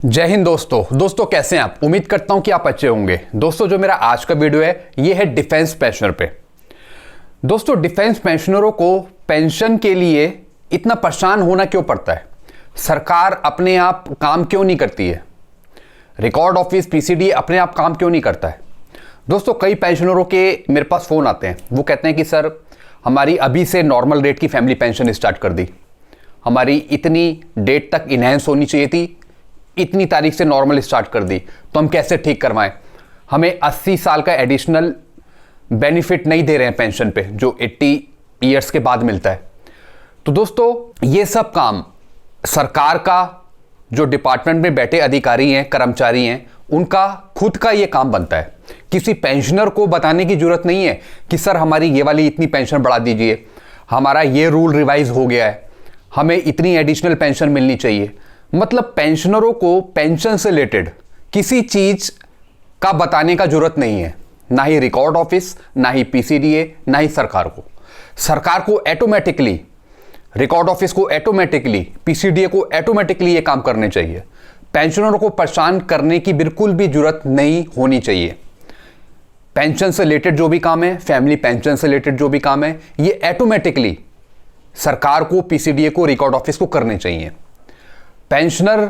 जय हिंद दोस्तों कैसे हैं आप। उम्मीद करता हूं कि आप अच्छे होंगे। दोस्तों जो मेरा आज का वीडियो है ये है डिफेंस पेंशनर पे। दोस्तों डिफेंस पेंशनरों को पेंशन के लिए इतना परेशान होना क्यों पड़ता है? सरकार अपने आप काम क्यों नहीं करती है? रिकॉर्ड ऑफिस पीसीडी अपने आप काम क्यों नहीं करता है? दोस्तों कई पेंशनरों के मेरे पास फ़ोन आते हैं, वो कहते हैं कि सर हमारी अभी से नॉर्मल रेट की फैमिली पेंशन स्टार्ट कर दी, हमारी इतनी डेट तक इनहेंस होनी चाहिए थी, इतनी तारीख से नॉर्मल स्टार्ट कर दी, तो हम कैसे ठीक करवाएं? हमें 80 साल का एडिशनल बेनिफिट नहीं दे रहे हैं पेंशन पे जो 80 ईयर्स के बाद मिलता है। तो दोस्तों ये सब काम सरकार का, जो डिपार्टमेंट में बैठे अधिकारी हैं, कर्मचारी हैं, उनका खुद का ये काम बनता है। किसी पेंशनर को बताने की जरूरत नहीं है कि सर हमारी ये वाली इतनी पेंशन बढ़ा दीजिए, हमारा ये रूल रिवाइज हो गया है, हमें इतनी एडिशनल पेंशन मिलनी चाहिए। मतलब पेंशनरों को पेंशन से रिलेटेड किसी चीज का बताने का जरूरत नहीं है, ना ही रिकॉर्ड ऑफिस, ना ही पीसीडीए, ना ही सरकार को। सरकार को ऑटोमेटिकली, रिकॉर्ड ऑफिस को ऑटोमेटिकली, पीसीडीए को ऑटोमेटिकली ये काम करने चाहिए। पेंशनरों को परेशान करने की बिल्कुल भी जरूरत नहीं होनी चाहिए। पेंशन से रिलेटेड जो भी काम है, फैमिली पेंशन से रिलेटेड जो भी काम है, ये ऑटोमेटिकली सरकार को, पीसीडीए को, रिकॉर्ड ऑफिस को करने चाहिए। पेंशनर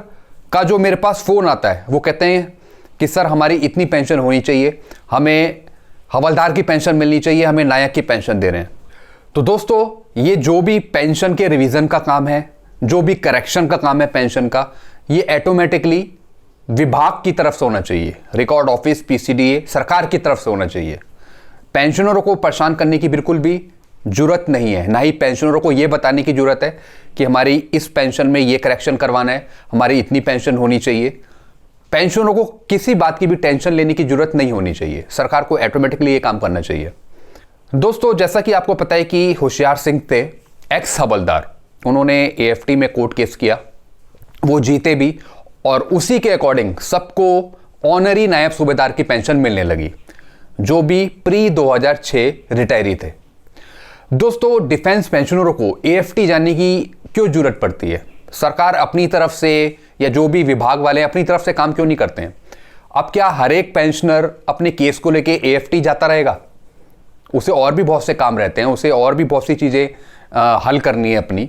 का जो मेरे पास फ़ोन आता है वो कहते हैं कि सर हमारी इतनी पेंशन होनी चाहिए, हमें हवलदार की पेंशन मिलनी चाहिए, हमें नायक की पेंशन दे रहे हैं। तो दोस्तों ये जो भी पेंशन के रिवीजन का काम है, जो भी करेक्शन का काम है पेंशन का, ये ऑटोमेटिकली विभाग की तरफ से होना चाहिए, रिकॉर्ड ऑफिस, पीसीडीए, सरकार की तरफ से होना चाहिए। पेंशनरों को परेशान करने की बिल्कुल भी जरूरत नहीं है, ना ही पेंशनरों को यह बताने की जरूरत है कि हमारी इस पेंशन में ये करेक्शन करवाना है, हमारी इतनी पेंशन होनी चाहिए। पेंशनरों को किसी बात की भी टेंशन लेने की जरूरत नहीं होनी चाहिए, सरकार को ऑटोमेटिकली ये काम करना चाहिए। दोस्तों जैसा कि आपको पता है कि होशियार सिंह थे एक्स हवलदार, उन्होंने एएफटी में कोर्ट केस किया, वो जीते भी, और उसी के अकॉर्डिंग सबको ऑनरी नायब सूबेदार की पेंशन मिलने लगी, जो भी प्री 2006 रिटायरी थे। दोस्तों डिफेंस पेंशनरों को एएफटी जानने की क्यों जरूरत पड़ती है? सरकार अपनी तरफ से या जो भी विभाग वाले अपनी तरफ से काम क्यों नहीं करते हैं? अब क्या हर एक पेंशनर अपने केस को लेके एएफटी जाता रहेगा? उसे और भी बहुत से काम रहते हैं, उसे और भी बहुत सी चीज़ें हल करनी है अपनी।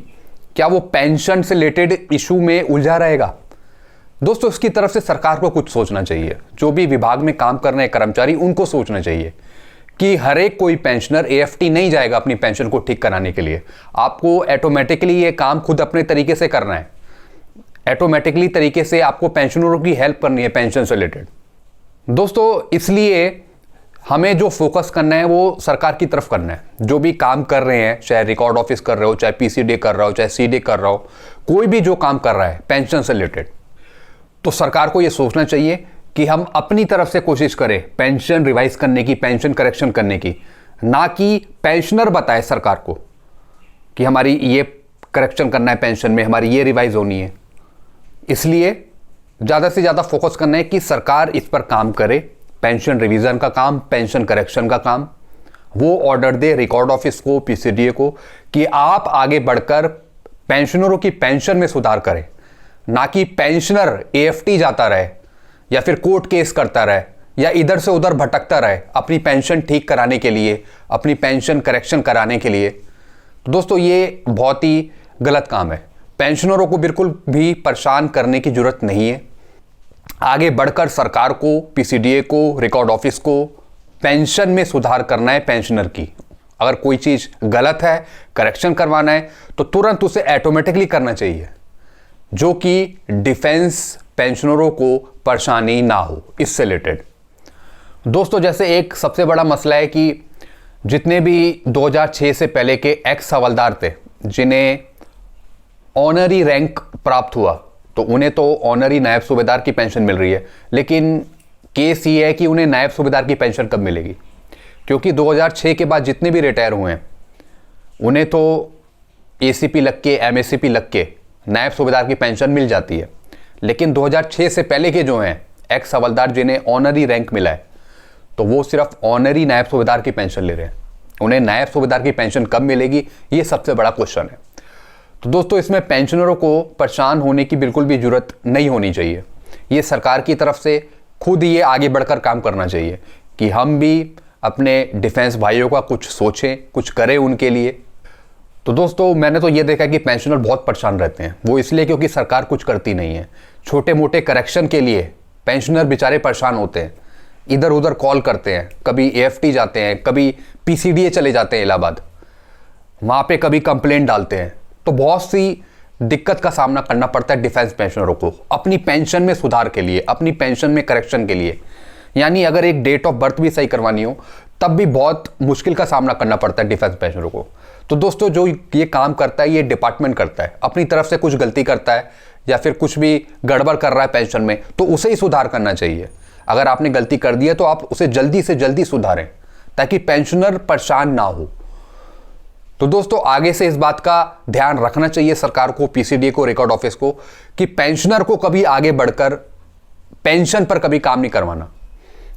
क्या वो पेंशन से रिलेटेड इशू में उलझा रहेगा? दोस्तों इसकी तरफ से सरकार को कुछ सोचना चाहिए। जो भी विभाग में काम कर रहे हैं कर्मचारी, उनको सोचना चाहिए कि हर एक कोई पेंशनर एएफटी नहीं जाएगा अपनी पेंशन को ठीक कराने के लिए। आपको ऑटोमेटिकली ये काम खुद अपने तरीके से करना है, ऑटोमेटिकली तरीके से आपको पेंशनरों की हेल्प करनी है पेंशन से रिलेटेड। दोस्तों इसलिए हमें जो फोकस करना है वो सरकार की तरफ करना है। जो भी काम कर रहे हैं, चाहे रिकॉर्ड ऑफिस कर रहे हो, चाहे पीसीडी कर रहा हो, चाहे सीडी कर रहा हो, कोई भी जो काम कर रहा है पेंशन से रिलेटेड, तो सरकार को यह सोचना चाहिए कि हम अपनी तरफ से कोशिश करें पेंशन रिवाइज करने की, पेंशन करेक्शन करने की, ना कि पेंशनर बताए सरकार को कि हमारी ये करेक्शन करना है पेंशन में, हमारी ये रिवाइज होनी है। इसलिए ज़्यादा से ज़्यादा फोकस करना है कि सरकार इस पर काम करे, पेंशन रिवीजन का काम, पेंशन करेक्शन का काम वो ऑर्डर दे रिकॉर्ड ऑफिस को, पीसीडीए को, कि आप आगे बढ़कर पेंशनरों की पेंशन में सुधार करें, ना कि पेंशनर एएफटी जाता रहे या फिर कोर्ट केस करता रहे या इधर से उधर भटकता रहे अपनी पेंशन ठीक कराने के लिए, अपनी पेंशन करेक्शन कराने के लिए। तो दोस्तों ये बहुत ही गलत काम है। पेंशनरों को बिल्कुल भी परेशान करने की जरूरत नहीं है। आगे बढ़कर सरकार को, पीसीडीए को, रिकॉर्ड ऑफिस को पेंशन में सुधार करना है पेंशनर की। अगर कोई चीज़ गलत है, करेक्शन करवाना है, तो तुरंत उसे ऑटोमेटिकली करना चाहिए, जो कि डिफेंस पेंशनरों को परेशानी ना हो इससे रिलेटेड। दोस्तों जैसे एक सबसे बड़ा मसला है कि जितने भी 2006 से पहले के एक्स हवलदार थे जिन्हें ऑनरी रैंक प्राप्त हुआ, तो उन्हें तो ऑनरी नायब सूबेदार की पेंशन मिल रही है, लेकिन केस ये है कि उन्हें नायब सूबेदार की पेंशन कब मिलेगी? क्योंकि 2006 के बाद जितने भी रिटायर हुए हैं उन्हें तो एसीपी लग के, एमएससीपी लग के नायब सूबेदार की पेंशन मिल जाती है, लेकिन 2006 से पहले के जो हैं एक्स हवलदार जिन्हें ऑनरी रैंक मिला है, तो वो सिर्फ ऑनरी नायब सूबेदार की पेंशन ले रहे हैं। उन्हें नायब सूबेदार की पेंशन कब मिलेगी, ये सबसे बड़ा क्वेश्चन है। तो दोस्तों इसमें पेंशनरों को परेशान होने की बिल्कुल भी जरूरत नहीं होनी चाहिए। ये सरकार की तरफ से खुद ये आगे बढ़कर काम करना चाहिए कि हम भी अपने डिफेंस भाइयों का कुछ सोचें, कुछ करें उनके लिए। तो दोस्तों मैंने तो ये देखा कि पेंशनर बहुत परेशान रहते हैं, वो इसलिए क्योंकि सरकार कुछ करती नहीं है। छोटे मोटे करेक्शन के लिए पेंशनर बेचारे परेशान होते हैं, इधर उधर कॉल करते हैं, कभी एएफटी जाते हैं, कभी पीसीडीए चले जाते हैं इलाहाबाद, वहाँ पे कभी कंप्लेंट डालते हैं। तो बहुत सी दिक्कत का सामना करना पड़ता है डिफेंस पेंशनरों को अपनी पेंशन में सुधार के लिए, अपनी पेंशन में करेक्शन के लिए। यानी अगर एक डेट ऑफ बर्थ भी सही करवानी हो तब भी बहुत मुश्किल का सामना करना पड़ता है डिफेंस पेंशनरों को। तो दोस्तों जो ये काम करता है ये डिपार्टमेंट करता है, अपनी तरफ से कुछ गलती करता है या फिर कुछ भी गड़बड़ कर रहा है पेंशन में तो उसे ही सुधार करना चाहिए। अगर आपने गलती कर दी है तो आप उसे जल्दी से जल्दी सुधारें ताकि पेंशनर परेशान ना हो। तो दोस्तों आगे से इस बात का ध्यान रखना चाहिए सरकार को, पीसीडीए को, रिकॉर्ड ऑफिस को, कि पेंशनर को कभी आगे बढ़कर पेंशन पर कभी काम नहीं करवाना।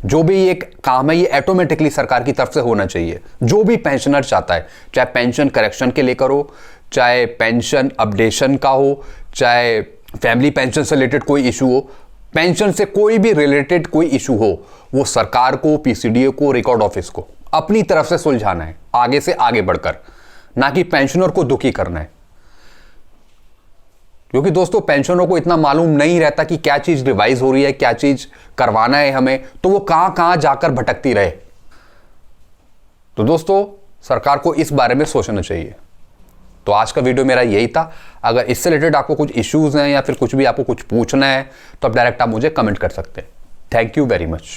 जो भी एक काम है ये ऑटोमेटिकली सरकार की तरफ से होना चाहिए। जो भी पेंशनर चाहता है, चाहे पेंशन करेक्शन के लेकर हो, चाहे पेंशन अपडेशन का हो, चाहे फैमिली पेंशन से रिलेटेड कोई इशू हो, पेंशन से कोई भी रिलेटेड कोई इशू हो, वो सरकार को, पीसीडीए को, रिकॉर्ड ऑफिस को अपनी तरफ से सुलझाना है, आगे से आगे बढ़कर, ना कि पेंशनर को दुखी करना है। क्योंकि दोस्तों पेंशनरों को इतना मालूम नहीं रहता कि क्या चीज रिवाइज हो रही है, क्या चीज करवाना है हमें, तो वो कहां जाकर भटकती रहे। तो दोस्तों सरकार को इस बारे में सोचना चाहिए। तो आज का वीडियो मेरा यही था। अगर इससे रिलेटेड आपको कुछ इश्यूज हैं या फिर कुछ भी आपको कुछ पूछना है तो आप डायरेक्ट आप मुझे कमेंट कर सकते हैं। Thank you very much.